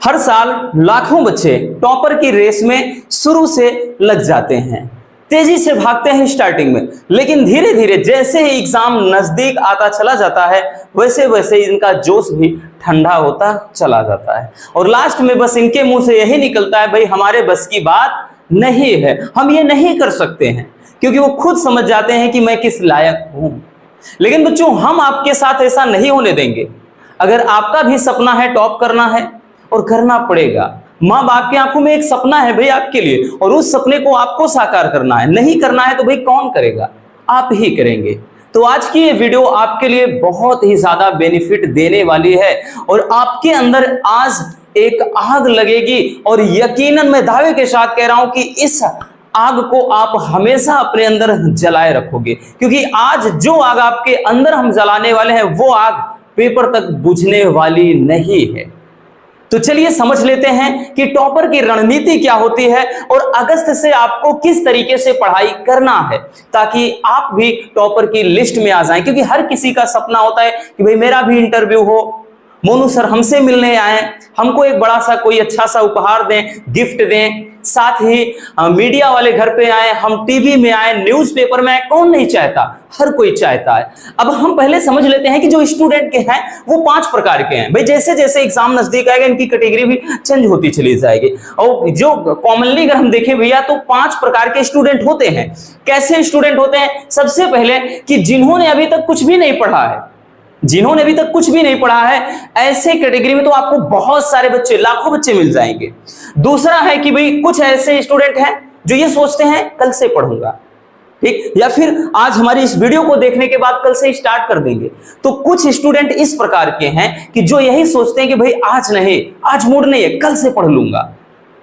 हर साल लाखों बच्चे टॉपर की रेस में शुरू से लग जाते हैं, तेजी से भागते हैं स्टार्टिंग में, लेकिन धीरे धीरे जैसे ही एग्जाम नजदीक आता चला जाता है वैसे वैसे इनका जोश भी ठंडा होता चला जाता है और लास्ट में बस इनके मुंह से यही निकलता है, भाई हमारे बस की बात नहीं है, हम ये नहीं कर सकते हैं, क्योंकि वो खुद समझ जाते हैं कि मैं किस लायक हूं। लेकिन बच्चों, हम आपके साथ ऐसा नहीं होने देंगे। अगर आपका भी सपना है टॉप करना है और करना पड़ेगा, माँ बाप की आंखों में एक सपना है भाई आपके लिए, और उस सपने को आपको साकार करना है। नहीं करना है तो भाई कौन करेगा? आप ही करेंगे। तो आज की ये वीडियो आपके लिए बहुत ही ज्यादा बेनिफिट देने वाली है और आपके अंदर आज एक आग लगेगी, और यकीनन मैं दावे के साथ कह रहा हूं कि इस आग को आप हमेशा अपने अंदर जलाए रखोगे, क्योंकि आज जो आग आपके अंदर हम जलाने वाले हैं वो आग पेपर तक बुझने वाली नहीं है। तो चलिए समझ लेते हैं कि टॉपर की रणनीति क्या होती है और अगस्त से आपको किस तरीके से पढ़ाई करना है ताकि आप भी टॉपर की लिस्ट में आ जाएं। क्योंकि हर किसी का सपना होता है कि भाई मेरा भी इंटरव्यू हो, मोनू सर हमसे मिलने आए, हमको एक बड़ा सा कोई अच्छा सा उपहार दें, गिफ्ट दें, साथ ही मीडिया वाले घर पे आए, हम टीवी में आए, न्यूज़पेपर में आए। कौन नहीं चाहता? हर कोई चाहता है। अब हम पहले समझ लेते हैं कि जो स्टूडेंट के हैं वो 5 प्रकार के हैं। भाई जैसे जैसे एग्जाम नजदीक आएगा इनकी कैटेगरी भी चेंज होती चली जाएगी, और जो कॉमनली अगर हम देखें भैया तो 5 प्रकार के स्टूडेंट होते हैं। कैसे स्टूडेंट होते हैं? सबसे पहले कि जिन्होंने अभी तक कुछ भी नहीं पढ़ा है, जिन्होंने अभी तक कुछ भी नहीं पढ़ा है, ऐसे कैटेगरी में तो आपको बहुत सारे बच्चे, लाखों बच्चे मिल जाएंगे। दूसरा है कि भाई कुछ ऐसे स्टूडेंट हैं जो ये सोचते हैं कल से पढ़ूंगा, ठीक, या फिर आज हमारी इस वीडियो को देखने के बाद कल से स्टार्ट कर देंगे। तो कुछ स्टूडेंट इस प्रकार के हैं कि जो यही सोचते हैं कि भाई आज नहीं, आज मूड नहीं है, कल से पढ़ लूंगा।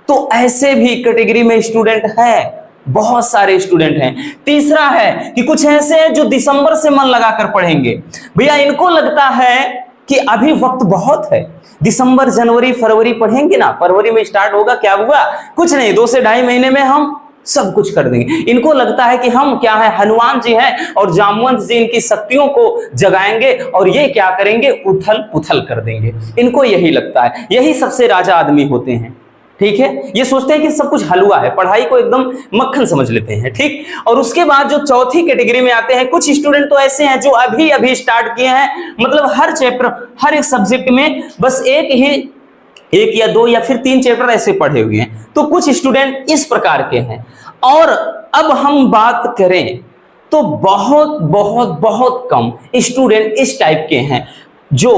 तो ऐसे भी कैटेगरी में स्टूडेंट है, बहुत सारे स्टूडेंट हैं। तीसरा है कि कुछ ऐसे हैं जो दिसंबर से मन लगाकर पढ़ेंगे। भैया इनको लगता है कि अभी वक्त बहुत है, दिसंबर जनवरी फरवरी पढ़ेंगे ना, फरवरी में स्टार्ट होगा, क्या हुआ? कुछ नहीं, 2 से ढाई महीने में हम सब कुछ कर देंगे। इनको लगता है कि हम क्या है, हनुमान जी हैं और जामवंत जी इनकी शक्तियों को जगाएंगे और ये क्या करेंगे, उथल पुथल कर देंगे। इनको यही लगता है। यही सबसे राजा आदमी होते हैं, ठीक है। ये सोचते हैं कि सब कुछ हलवा है, पढ़ाई को एकदम मक्खन समझ लेते हैं, ठीक। और उसके बाद जो चौथी कैटेगरी में आते हैं, कुछ स्टूडेंट तो ऐसे हैं जो अभी अभी स्टार्ट किए हैं, मतलब हर चैप्टर, हर एक सब्जेक्ट में बस एक या 2 या फिर 3 चैप्टर ऐसे पढ़े हुए हैं। तो कुछ स्टूडेंट इस प्रकार के हैं। और अब हम बात करें तो बहुत बहुत बहुत कम स्टूडेंट इस टाइप के हैं जो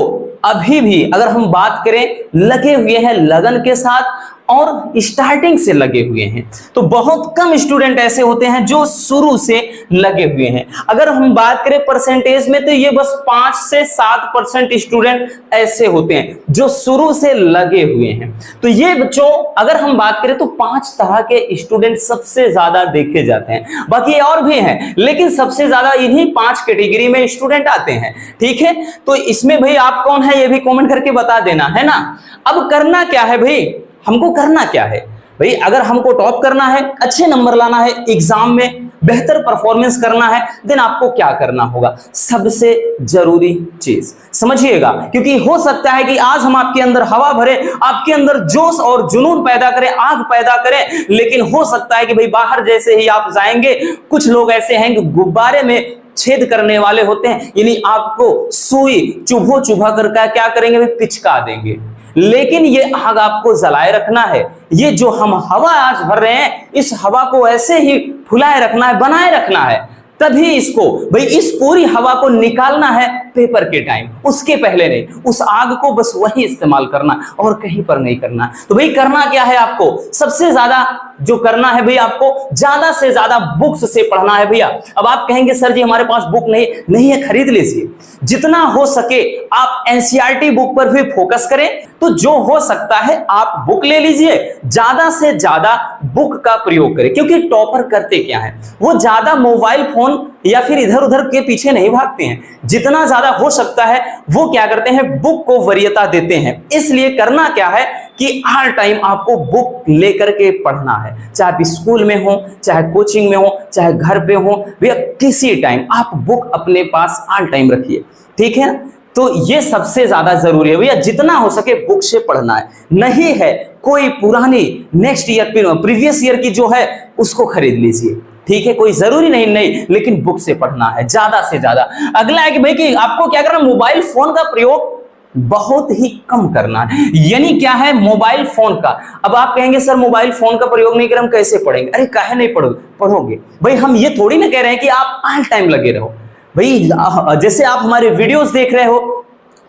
अभी भी, अगर हम बात करें, लगे हुए हैं लगन के साथ और स्टार्टिंग से लगे हुए हैं। तो बहुत कम स्टूडेंट ऐसे होते हैं जो शुरू से लगे हुए हैं। अगर हम बात करें परसेंटेज में तो ये बस 5 से 7% स्टूडेंट ऐसे होते हैं जो शुरू से लगे हुए हैं। तो ये बच्चों, अगर हम बात करें तो 5 तरह के स्टूडेंट सबसे ज्यादा देखे जाते हैं। बाकी और भी हैं, लेकिन सबसे ज्यादा इन्हीं 5 कैटेगरी में स्टूडेंट आते हैं, ठीक है। तो इसमें भाई आप कौन है ये भी कमेंट करके बता देना, है ना। अब करना क्या है भाई, हमको करना क्या है भाई? अगर हमको टॉप करना है, अच्छे नंबर लाना है, एग्जाम में बेहतर परफॉर्मेंस करना है, देन आपको क्या करना होगा? सबसे जरूरी चीज समझिएगा, क्योंकि हो सकता है कि आज हम आपके अंदर हवा भरे, आपके अंदर जोश और जुनून पैदा करें, आग पैदा करें, लेकिन हो सकता है कि भाई बाहर जैसे ही आप जाएंगे, कुछ लोग ऐसे हैं कि गुब्बारे में छेद करने वाले होते हैं, यानी आपको सुई चुभो चुभा कर क्या करेंगे, पिचका देंगे। लेकिन ये आग आपको जलाए रखना है। ये जो हम हवा आज भर रहे हैं, इस हवा को ऐसे ही फुलाए रखना है, बनाए रखना है, तभी इसको भाई इस पूरी हवा को निकालना है पेपर के टाइम, उसके पहले नहीं। उस आग को बस वही इस्तेमाल करना और कहीं पर नहीं करना। तो भाई करना क्या है आपको? सबसे ज्यादा जो करना है भाई, आपको ज्यादा से ज्यादा बुक्स से पढ़ना है भैया। अब आप कहेंगे सर जी हमारे पास बुक नहीं है, खरीद लीजिए। जितना हो सके आप एनसीईआरटी बुक पर भी फोकस करें। तो जो हो सकता है आप बुक ले लीजिए, ज्यादा से ज्यादा बुक का प्रयोग करें। क्योंकि टॉपर करते क्या है, वो ज्यादा मोबाइल फोन या फिर इधर उधर के पीछे नहीं भागते हैं। जितना ज्यादा हो सकता है वो क्या करते हैं, बुक को वरीयता देते हैं। इसलिए करना क्या है कि हर टाइम आपको बुक लेकर के पढ़ना है, चाहे आप स्कूल में हो, चाहे कोचिंग में हो, चाहे घर पे हो, या किसी टाइम आप बुक अपने पास हर टाइम रखिए, ठीक है। तो ये सबसे ज्यादा जरूरी है भैया, जितना हो सके बुक से पढ़ना है। नहीं है कोई पुरानी नेक्स्ट ईयर प्रीवियस ईयर की जो है उसको खरीद लीजिए, ठीक है, कोई जरूरी नहीं, लेकिन बुक से पढ़ना है ज्यादा से ज्यादा। अगला है कि भाई कि आपको क्या करना, मोबाइल फोन का प्रयोग बहुत ही कम करना है। यानी क्या है, मोबाइल फोन का, अब आप कहेंगे सर मोबाइल फोन का प्रयोग नहीं करें हम कैसे पढ़ेंगे? अरे काहे नहीं पढ़ोगे भाई, हम ये थोड़ी ना कह रहे हैं कि आप ऑल टाइम लगे रहो भाई। जैसे आप हमारे वीडियोस देख रहे हो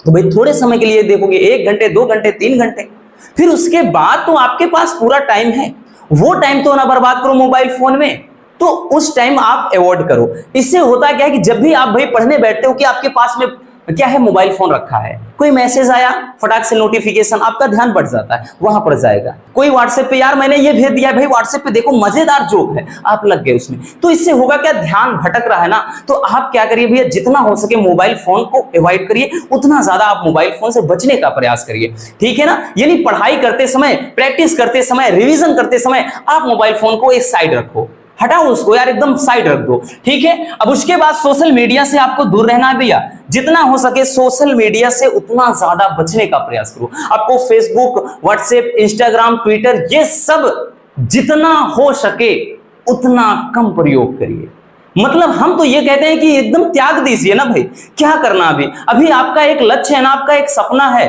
तो भाई थोड़े समय के लिए देखोगे, 1 घंटे 2 घंटे 3 घंटे, फिर उसके बाद तो आपके पास पूरा टाइम है, वो टाइम तो ना बर्बाद करो मोबाइल फोन में, तो उस टाइम आप अवॉइड करो। इससे होता क्या है कि जब भी आप भाई पढ़ने बैठते हो कि आपके पास में क्या है, मोबाइल फोन रखा है, कोई मैसेज आया फटाक से नोटिफिकेशन, आपका ध्यान बढ़ जाता है, वहां पर जाएगा। कोई व्हाट्सएप पे यार मैंने ये भेज दिया भाई, व्हाट्सएप पे देखो मजेदार जोक है, आप लग गए उसमें, तो इससे होगा क्या, ध्यान भटक रहा है ना। तो आप क्या करिए भैया, जितना हो सके मोबाइल फोन को अवॉइड करिए, उतना ज्यादा आप मोबाइल फोन से बचने का प्रयास करिए, ठीक है ना। यानी पढ़ाई करते समय, प्रैक्टिस करते समय, रिविजन करते समय आप मोबाइल फोन को एक साइड रखो, हटाओ उसको यार, एकदम साइड रख दो, ठीक है। अब उसके बाद सोशल मीडिया से आपको दूर रहना है भैया, जितना हो सके सोशल मीडिया से उतना ज्यादा बचने का प्रयास करो। आपको फेसबुक, व्हाट्सएप, इंस्टाग्राम, ट्विटर, ये सब जितना हो सके उतना कम प्रयोग करिए। मतलब हम तो ये कहते हैं कि एकदम त्याग दीजिए ना भाई, क्या करना अभी आपका एक लक्ष्य है ना, आपका एक सपना है,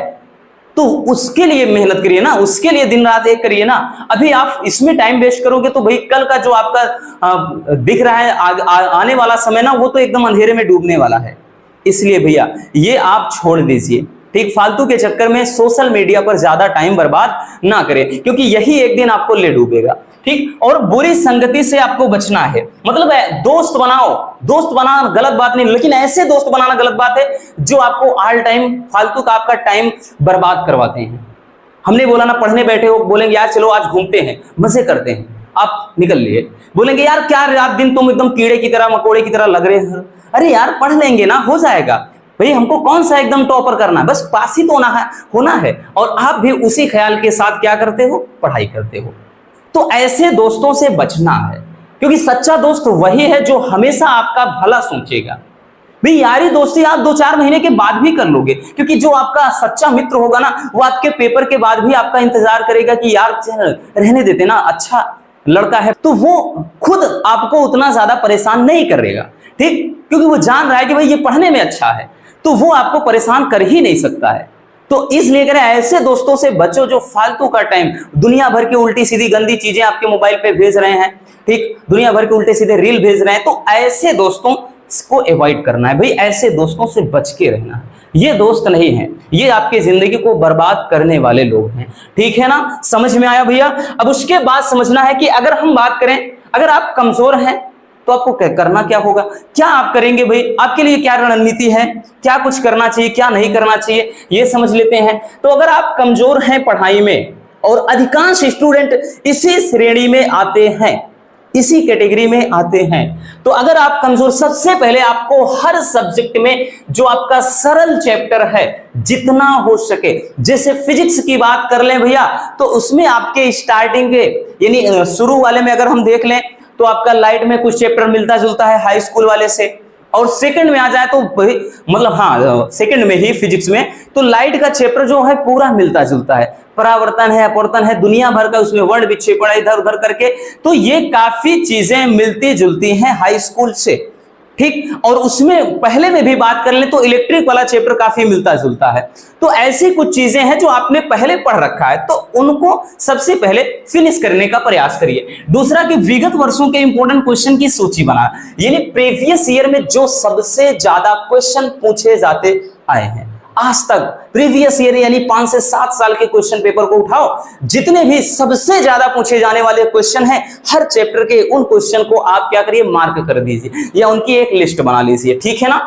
तो उसके लिए मेहनत करिए ना, उसके लिए दिन रात एक करिए ना। अभी आप इसमें टाइम वेस्ट करोगे तो भाई कल का जो आपका दिख रहा है आने वाला समय ना, वो तो एकदम अंधेरे में डूबने वाला है। इसलिए भैया ये आप छोड़ दीजिए, ठीक, फालतू के चक्कर में सोशल मीडिया पर ज्यादा टाइम बर्बाद ना करें, क्योंकि यही एक दिन आपको ले डूबेगा, ठीक। और बुरी संगति से आपको बचना है, मतलब दोस्त बनाओ, दोस्त बनाना गलत बात नहीं, लेकिन ऐसे दोस्त बनाना गलत बात है जो आपको ऑल टाइम फालतू का आपका टाइम बर्बाद करवाते हैं। हमने बोला ना, पढ़ने बैठे हो, बोलेंगे यार चलो आज घूमते हैं, मजे करते हैं, आप निकल लिए, बोलेंगे यार क्या रात दिन तुम एकदम कीड़े की तरह मकोड़े की तरह लग रहे हो। अरे यार पढ़ लेंगे ना, हो जाएगा भाई, हमको कौन सा एकदम टॉपर करना है, बस पास ही तो होना है। और आप भी उसी ख्याल के साथ क्या करते हो, पढ़ाई करते हो। तो ऐसे दोस्तों से बचना है, क्योंकि सच्चा दोस्त वही है जो हमेशा आपका भला सोचेगा। भाई यारी दोस्ती आप 2-4 महीने के बाद भी कर लोगे, क्योंकि जो आपका सच्चा मित्र होगा ना, वो आपके पेपर के बाद भी आपका इंतजार करेगा कि यार रहने देते ना, अच्छा लड़का है, तो वो खुद आपको उतना ज्यादा परेशान नहीं करेगा, ठीक, क्योंकि वो जान रहा है कि भाई ये पढ़ने में अच्छा है, तो वो आपको परेशान कर ही नहीं सकता है। तो इसलिए करें, ऐसे दोस्तों से बचो जो फालतू का टाइम, दुनिया भर की उल्टी सीधी गंदी चीजें आपके मोबाइल पे भेज रहे हैं, ठीक, दुनिया भर के उल्टे सीधे रील भेज रहे हैं, तो ऐसे दोस्तों को अवॉइड करना है भाई, ऐसे दोस्तों से बच के रहना है। ये दोस्त नहीं है, ये आपकी जिंदगी को बर्बाद करने वाले लोग हैं, ठीक है ना। समझ में आया भैया? अब उसके बाद समझना है कि अगर हम बात करें, अगर आप कमजोर हैं तो आपको करना क्या होगा, क्या आप करेंगे भाई, आपके लिए क्या रणनीति है, क्या कुछ करना चाहिए, क्या नहीं करना चाहिए, ये समझ लेते हैं। तो अगर आप कमजोर हैं पढ़ाई में, और अधिकांश स्टूडेंट इसी श्रेणी में आते हैं, इसी कैटेगरी में आते हैं, तो अगर आप कमजोर, सबसे पहले आपको हर सब्जेक्ट में जो आपका सरल चैप्टर है जितना हो सके, जैसे फिजिक्स की बात कर लें भैया, तो उसमें आपके स्टार्टिंग के यानी शुरू वाले में अगर हम देख लें तो आपका लाइट में कुछ चैप्टर मिलता जुलता है हाई स्कूल वाले से, और सेकंड में आ जाए तो मतलब हाँ सेकंड में ही फिजिक्स में तो लाइट का चैप्टर जो है पूरा मिलता जुलता है, परावर्तन है, अपवर्तन है, दुनिया भर का उसमें वर्ण विच्छेद पड़ा इधर उधर करके, तो ये काफी चीजें मिलती जुलती हैं हाई स्कूल से, ठीक। और उसमें पहले में भी बात कर ले तो इलेक्ट्रिक वाला चैप्टर काफी मिलता जुलता है। तो ऐसी कुछ चीजें हैं जो आपने पहले पढ़ रखा है, तो उनको सबसे पहले फिनिश करने का प्रयास करिए। दूसरा कि विगत वर्षों के इंपॉर्टेंट क्वेश्चन की सूची बना, यानी प्रीवियस ईयर में जो सबसे ज्यादा क्वेश्चन पूछे जाते आए हैं आज तक, प्रीवियस ईयर यानी 5 से 7 साल के क्वेश्चन पेपर को उठाओ, जितने भी सबसे ज्यादा पूछे जाने वाले क्वेश्चन हैं, हर चैप्टर के उन क्वेश्चन को आप क्या करिए, मार्क कर दीजिए या उनकी एक लिस्ट बना लीजिए, ठीक है ना,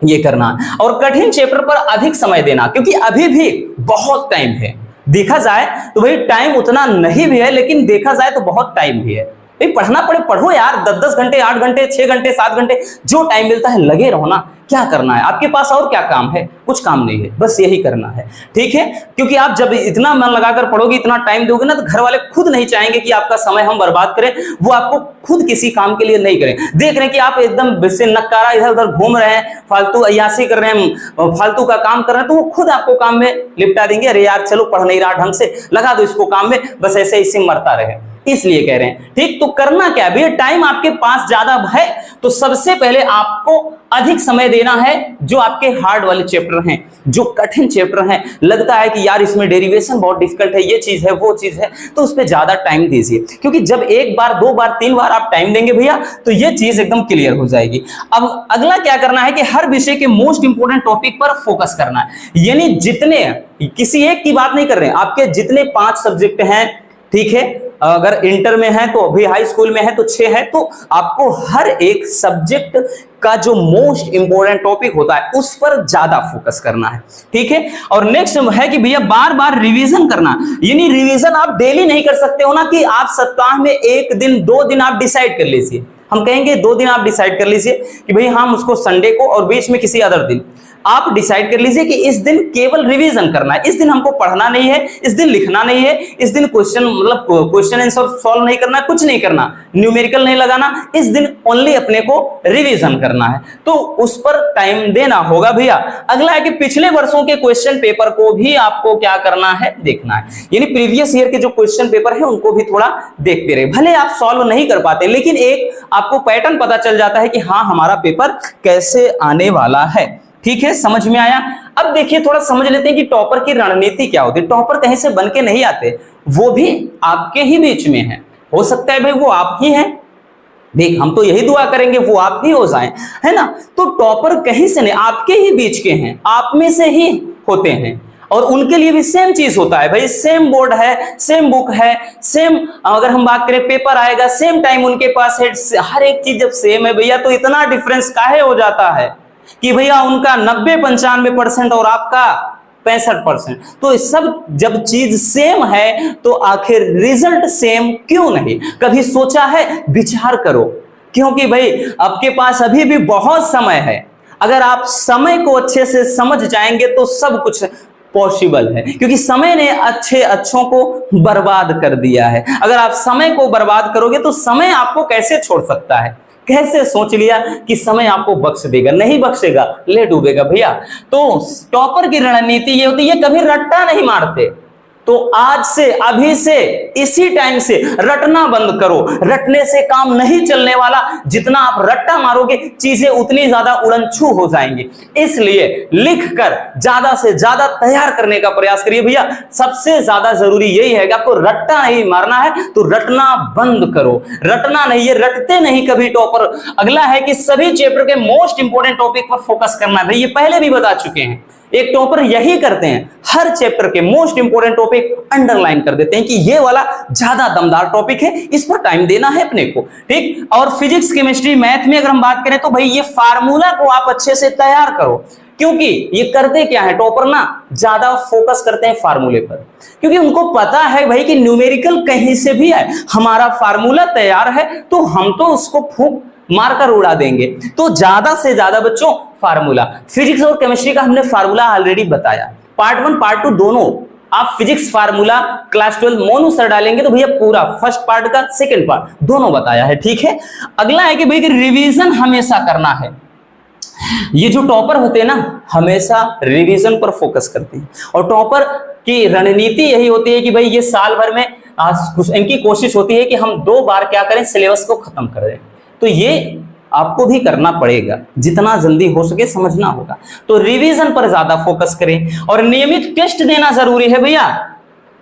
ये करना। और कठिन चैप्टर पर अधिक समय देना, क्योंकि अभी भी बहुत टाइम है, देखा जाए तो भाई टाइम उतना नहीं भी है, लेकिन देखा जाए तो बहुत टाइम भी है भाई, पढ़ना पड़े पढ़ो यार, 10-10 घंटे, 8 घंटे, 6 घंटे, 7 घंटे, जो टाइम मिलता है लगे रहो ना, क्या करना है, आपके पास और क्या काम है? कुछ काम नहीं है, बस यही करना है, ठीक है। क्योंकि आप जब इतना मन लगाकर पढ़ोगे, इतना टाइम दोगे ना, तो घर वाले खुद नहीं चाहेंगे कि आपका समय हम बर्बाद करें, वो आपको खुद किसी काम के लिए नहीं करें। देख रहे हैं कि आप एकदम से नक्कारा इधर उधर घूम रहे हैं, फालतू अय्यासी कर रहे हैं, फालतू का काम कर रहे हैं, तो वो खुद आपको काम में लिपटा देंगे। अरे यार चलो, पढ़ नहीं रहा ढंग से, लगा दो इसको काम में, बस ऐसे इसी मरता रहे, इसलिए कह रहे हैं, ठीक। तो करना क्या है भैया, टाइम आपके पास ज्यादा है तो सबसे पहले आपको अधिक समय देना है जो आपके हार्ड वाले चैप्टर हैं, जो कठिन चैप्टर हैं, लगता है कि यार इसमें डेरिवेशन बहुत डिफिकल्ट है, ये चीज है वो चीज है, तो उस पर ज्यादा टाइम दीजिए। क्योंकि जब एक बार, दो बार, तीन बार आप टाइम देंगे भैया, तो ये चीज एकदम क्लियर हो जाएगी। अब अगला क्या करना है कि हर विषय के मोस्ट इंपोर्टेंट टॉपिक पर फोकस करना है। यानी जितने, किसी एक की बात नहीं कर रहे हैं, आपके जितने 5 सब्जेक्ट हैं, ठीक है, अगर इंटर में है तो अभी हाई स्कूल में है तो 6 है, तो आपको हर एक सब्जेक्ट का जो मोस्ट इंपोर्टेंट टॉपिक होता है उस पर ज्यादा फोकस करना है, ठीक है। और नेक्स्ट है कि भैया बार बार रिवीजन करना। यानी रिवीजन आप डेली नहीं कर सकते हो ना, कि आप सप्ताह में 1 दिन 2 दिन आप डिसाइड कर लीजिए। हम कहेंगे 2 दिन आप डिसाइड कर लीजिए कि भाई हम उसको संडे को और बीच में किसी अदर दिन आप डिसाइड कर लीजिए कि इस दिन केवल रिवीजन करना है, इस दिन हमको पढ़ना नहीं है, इस दिन लिखना नहीं है, इस दिन क्वेश्चन आंसर सॉल्व नहीं करना, कुछ नहीं करना, न्यूमेरिकल नहीं लगाना, इस दिन ओनली अपने को रिवीजन करना है। तो उस पर टाइम देना होगा भैया। अगला है कि पिछले वर्षों के क्वेश्चन पेपर को भी आपको क्या करना है, देखना है। यानी प्रीवियस ईयर के जो क्वेश्चन पेपर है उनको भी थोड़ा देखते रहे। भले आप सॉल्व नहीं कर पाते, लेकिन एक आपको पैटर्न पता चल जाता है कि हाँ हमारा पेपर कैसे आने वाला है, ठीक है। समझ में आया? अब देखिए थोड़ा समझ लेते हैं कि टॉपर की रणनीति क्या होती है। टॉपर कहीं से बन के नहीं आते, वो भी आपके ही बीच में है। हो सकता है भाई वो आप ही हैं, देख हम तो यही दुआ करेंगे वो आप ही हो जाएं, है ना। तो टॉपर कहीं से नहीं, आपके ही बीच के हैं, आप में से ही होते हैं। और उनके लिए भी सेम चीज होता है भाई, सेम बोर्ड है, सेम बुक है, सेम, अगर हम बात करें पेपर आएगा, सेम टाइम उनके पास है, हर एक चीज जब सेम है भैया, तो इतना डिफरेंस काहे हो जाता है कि भैया उनका 90-95% और आपका 65%। तो सब जब चीज सेम है तो आखिर रिजल्ट सेम क्यों नहीं? कभी सोचा है? विचार करो। क्योंकि भाई आपके पास अभी भी बहुत समय है। अगर आप समय को अच्छे से समझ जाएंगे तो सब कुछ पॉसिबल है, क्योंकि समय ने अच्छों को बर्बाद कर दिया है। अगर आप समय को बर्बाद करोगे तो समय आपको कैसे छोड़ सकता है? कैसे सोच लिया कि समय आपको बख्श देगा? नहीं बख्शेगा, ले डूबेगा भैया। तो टॉपर की रणनीति ये होती है, कभी रट्टा नहीं मारते। तो आज से, अभी से, इसी टाइम से रटना बंद करो। रटने से काम नहीं चलने वाला। जितना आप रट्टा मारोगे चीजें उतनी ज्यादा उड़नछू हो जाएंगी। इसलिए लिखकर ज्यादा से ज्यादा तैयार करने का प्रयास करिए भैया। सबसे ज्यादा जरूरी यही है कि आपको रट्टा नहीं मारना है तो रटना बंद करो। रटना नहीं, ये रटते नहीं कभी टॉपर। अगला है कि सभी चैप्टर के मोस्ट इंपोर्टेंट टॉपिक पर फोकस करना है। ये पहले भी बता चुके हैं, एक टॉपर यही करते हैं, हर चैप्टर के मोस्ट इंपोर्टेंट टॉपिक अंडरलाइन कर देते हैं कि ये वाला ज्यादा दमदार टॉपिक है, इस पर टाइम देना है अपने को, ठीक। और फिजिक्स, केमिस्ट्री, मैथ में अगर हम बात करें तो भाई ये फार्मूला को आप अच्छे से तैयार करो। क्योंकि ये करते क्या है टॉपर ना, ज्यादा फोकस करते हैं फार्मूले पर, क्योंकि उनको पता है भाई कि न्यूमेरिकल कहीं से भी है, हमारा फार्मूला तैयार है तो हम तो उसको फूंक मारकर उड़ा देंगे। तो ज्यादा से ज्यादा बच्चों फार्मूला, फिजिक्स और केमिस्ट्री का हमने फार्मूला ऑलरेडी बताया, पार्ट 1 पार्ट 2 दोनों। आप physics formula class 12 Monu sir डालेंगे तो भैया पूरा फर्स्ट पार्ट का सेकंड पार्ट दोनों बताया है, ठीक है। अगला है कि भाई रिवीजन हमेशा करना है। ये जो टॉपर होते हैं ना, हमेशा रिवीजन पर फोकस करते हैं। और टॉपर की रणनीति यही होती है कि भाई ये साल भर में इनकी कोशिश होती है कि हम 2 बार क्या करें, सिलेबस को खत्म कर दें। तो ये आपको भी करना पड़ेगा, जितना जल्दी हो सके समझना होगा। तो रिवीजन पर ज्यादा फोकस करें और नियमित टेस्ट देना जरूरी है भैया,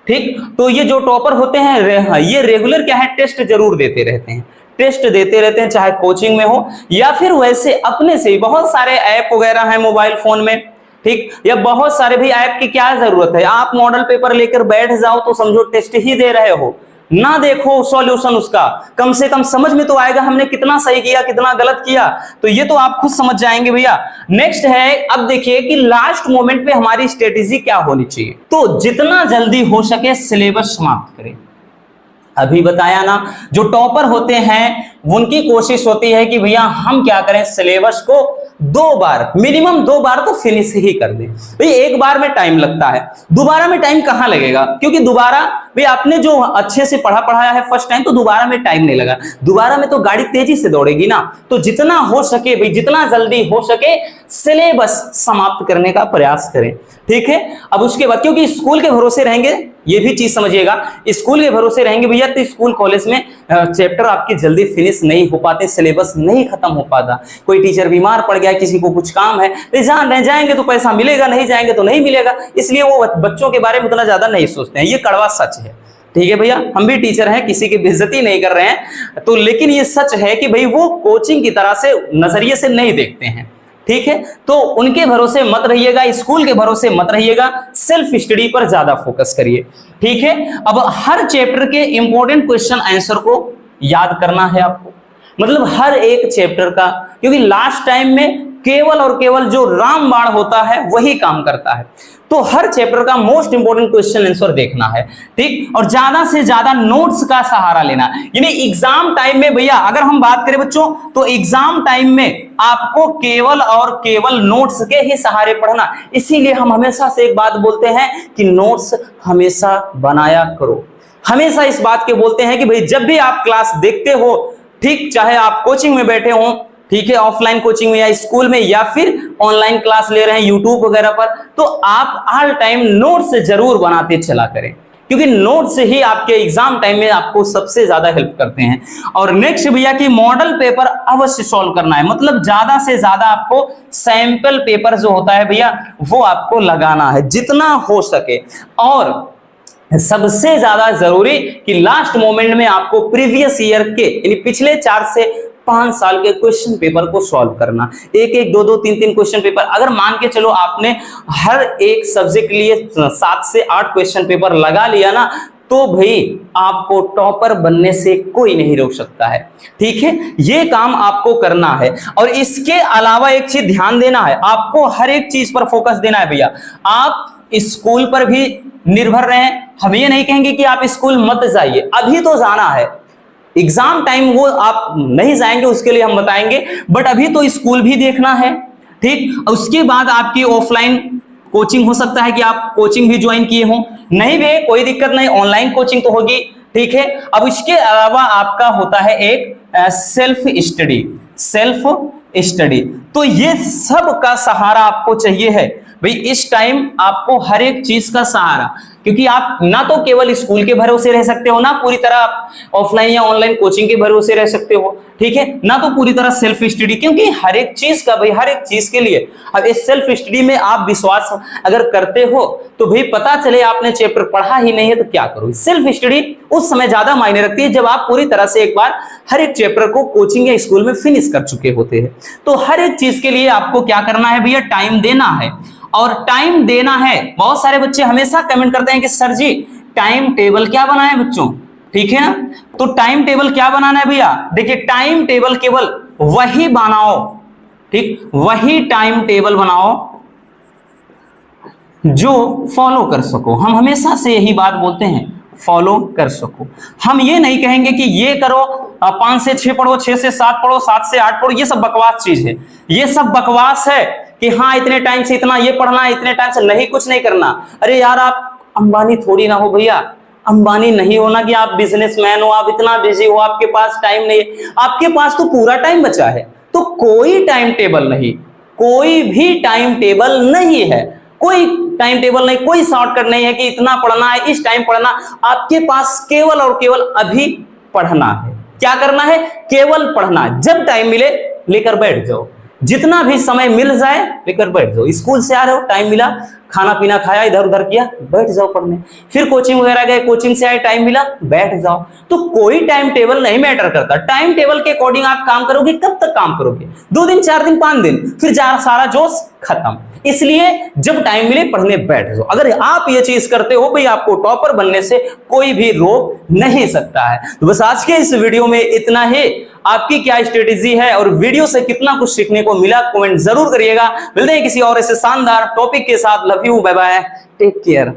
ठीक। तो ये जो टॉपर होते हैं ये रेगुलर क्या है, टेस्ट जरूर देते रहते हैं, टेस्ट देते रहते हैं, चाहे कोचिंग में हो या फिर वैसे अपने से। बहुत सारे ऐप वगैरह हैं मोबाइल फोन में, ठीक, या बहुत सारे भी ऐप की क्या जरूरत है। आप मॉडल पेपर लेकर बैठ जाओ तो समझो टेस्ट ही दे रहे हो, ना देखो सॉल्यूशन उसका, कम से कम समझ में तो आएगा हमने कितना सही किया कितना गलत किया। तो ये तो आप खुद समझ जाएंगे भैया। नेक्स्ट है, अब देखिए कि लास्ट मोमेंट पे हमारी स्ट्रेटेजी क्या होनी चाहिए। तो जितना जल्दी हो सके सिलेबस समाप्त करें। अभी बताया ना, जो टॉपर होते हैं उनकी कोशिश होती है कि भैया हम क्या करें, सिलेबस को 2 बार, मिनिमम 2 बार तो फिनिश ही कर दे भाई। एक बार में टाइम लगता है, दोबारा में टाइम कहां लगेगा, क्योंकि दोबारा भाई आपने जो अच्छे से पढ़ाया है फर्स्ट टाइम, तो दोबारा में टाइम नहीं लगा, दोबारा में तो गाड़ी तेजी से दौड़ेगी ना। तो जितना हो सके भाई, जितना जल्दी हो सके सिलेबस समाप्त करने का प्रयास करें, ठीक है। अब उसके बाद, क्योंकि स्कूल के भरोसे रहेंगे, ये भी चीज समझिएगा, स्कूल के भरोसे रहेंगे भैया तो स्कूल कॉलेज में चैप्टर आपके जल्दी फिनिश नहीं हो पाते, सिलेबस नहीं खत्म हो पाता। कोई टीचर बीमार पड़ गया, किसी को कुछ काम है, तो जहां जाएंगे तो पैसा मिलेगा, नहीं जाएंगे तो नहीं मिलेगा, इसलिए वो बच्चों के बारे में उतना ज्यादा नहीं सोचते हैं। ये कड़वा सच है, ठीक है भैया। हम भी टीचर हैं, किसी की बेइज्जती नहीं कर रहे हैं, तो लेकिन ये सच है कि भाई वो कोचिंग की तरह से नजरिए से नहीं देखते हैं, ठीक है। तो उनके भरोसे मत रहिएगा, स्कूल के भरोसे मत रहिएगा, सेल्फ स्टडी पर ज्यादा फोकस करिए, ठीक है। अब हर चैप्टर के इंपॉर्टेंट क्वेश्चन आंसर को याद करना है आपको, मतलब हर एक चैप्टर का, क्योंकि लास्ट टाइम में केवल और केवल जो रामबाण होता है वही काम करता है। तो हर चैप्टर का मोस्ट इंपोर्टेंट क्वेश्चन आंसर देखना है, ठीक। और ज्यादा से ज्यादा नोट्स का सहारा लेना, यानी एग्जाम टाइम में भैया अगर हम बात करें बच्चों, तो एग्जाम टाइम में आपको केवल और केवल नोट्स के ही सहारे पढ़ना। इसीलिए हम हमेशा से एक बात बोलते हैं कि नोट्स हमेशा बनाया करो, हमेशा इस बात के बोलते हैं कि भाई जब भी आप क्लास देखते हो, ठीक, चाहे आप कोचिंग में बैठे हो, ठीक है, ऑफलाइन कोचिंग में या स्कूल में, या फिर ऑनलाइन क्लास ले रहे हैं यूट्यूब वगैरह पर, तो आप हर टाइम नोट्स जरूर बनाते चला करें, क्योंकि नोट्स ही आपके एग्जाम टाइम में आपको सबसे ज्यादा हेल्प करते हैं। और नेक्स्ट भैया कि मॉडल पेपर अवश्य सॉल्व करना है, मतलब ज्यादा से ज्यादा आपको सैंपल पेपर जो होता है भैया वो आपको लगाना है जितना हो सके। और सबसे ज्यादा जरूरी कि लास्ट मोमेंट में आपको प्रीवियस ईयर के, यानी पिछले 4 से 5 साल के क्वेश्चन पेपर को सॉल्व करना, एक 2 3 क्वेश्चन पेपर। अगर मान के चलो आपने हर एक सब्जेक्ट के लिए 7 से 8 क्वेश्चन पेपर लगा लिया ना, तो भाई आपको टॉपर बनने से कोई नहीं रोक सकता है, ठीक है। ये काम आपको करना है। और इसके अलावा एक चीज ध्यान देना है, आपको हर एक चीज पर फोकस देना है भैया। आप स्कूल पर भी निर्भर रहें, हम ये नहीं कहेंगे कि आप स्कूल मत जाइए, अभी तो जाना है, एग्जाम टाइम वो आप नहीं जाएंगे उसके लिए हम बताएंगे, बट अभी तो स्कूल भी देखना है, ठीक। उसके बाद आपकी ऑफलाइन कोचिंग हो सकता है कि आप कोचिंग भी ज्वाइन किए हो, नहीं भी कोई दिक्कत नहीं, ऑनलाइन कोचिंग तो होगी, ठीक है। अब इसके अलावा आपका होता है एक सेल्फ स्टडी, तो ये सब का सहारा आपको चाहिए है भाई। इस टाइम आपको हर एक चीज का सहारा, क्योंकि आप ना तो केवल स्कूल के भरोसे रह सकते हो, ना पूरी तरह आप ऑफलाइन या ऑनलाइन कोचिंग के भरोसे रह सकते हो, ठीक है, ना तो पूरी तरह सेल्फ स्टडी, क्योंकि हर एक चीज का भाई, हर एक चीज के लिए अब इस सेल्फ स्टडी में आप विश्वास अगर करते हो तो भाई पता चले आपने चैप्टर पढ़ा ही नहीं है तो क्या करो। सेल्फ स्टडी उस समय ज्यादा मायने रखती है जब आप पूरी तरह से एक बार हर एक चैप्टर को कोचिंग या स्कूल में फिनिश कर चुके होते हैं। तो हर एक चीज के लिए आपको क्या करना है भैया, टाइम देना है। और टाइम देना है, बहुत सारे बच्चे हमेशा कमेंट करते हैं कि सर जी टाइम टेबल क्या बनाए बच्चों, ठीक है ना। तो टाइम टेबल क्या बनाना है भैया, देखिए टाइम टेबल केवल वही बनाओ, ठीक, वही टाइम टेबल बनाओ जो फॉलो कर सको। हम हमेशा से यही बात बोलते हैं, फॉलो कर सको। हम ये नहीं कहेंगे कि ये करो 5 से 6 पढ़ो, 6 से 7 पढ़ो, 7 से 8 पढ़ो, ये सब बकवास चीज है। ये सब बकवास है कि हाँ इतने टाइम से इतना ये पढ़ना है, इतने टाइम से नहीं, कुछ नहीं करना। अरे यार आप अंबानी थोड़ी ना हो भैया, अंबानी नहीं होना कि आप बिजनेसमैन हो, आप इतना बिजी हो, आपके पास टाइम नहीं है, आपके पास तो पूरा टाइम बचा है। तो कोई टाइम टेबल नहीं, कोई भी टाइम टेबल नहीं है, कोई टाइम टेबल नहीं, कोई शॉर्टकट नहीं है कि इतना पढ़ना है, इस टाइम पढ़ना। आपके पास केवल और केवल अभी पढ़ना है। क्या करना है, केवल पढ़ना है। जब टाइम मिले लेकर बैठ जाओ, जितना भी समय मिल जाए लेकर बैठ जाओ। स्कूल से आ रहे हो, टाइम मिला, खाना पीना खाया, इधर उधर किया, बैठ जाओ पढ़ने। फिर कोचिंग वगैरह गए, कोचिंग से आए, टाइम मिला, बैठ जाओ। तो कोई टाइम टेबल नहीं मैटर करता। टाइम टेबल के अकॉर्डिंग आप काम करोगे, कब तक काम करोगे, 2 दिन, 4 दिन, 5 दिन, फिर सारा जोश खत्म। इसलिए जब टाइम मिले पढ़ने बैठ जाओ। अगर आप ये चीज करते हो भाई, आपको टॉपर बनने से कोई भी रोक नहीं सकता है। तो बस आज के इस वीडियो में इतना ही। आपकी क्या स्ट्रेटेजी है और वीडियो से कितना कुछ सीखने को मिला, कमेंट जरूर करिएगा। मिलते हैं किसी और ऐसे शानदार टॉपिक के साथ। Love you, bye bye, take care.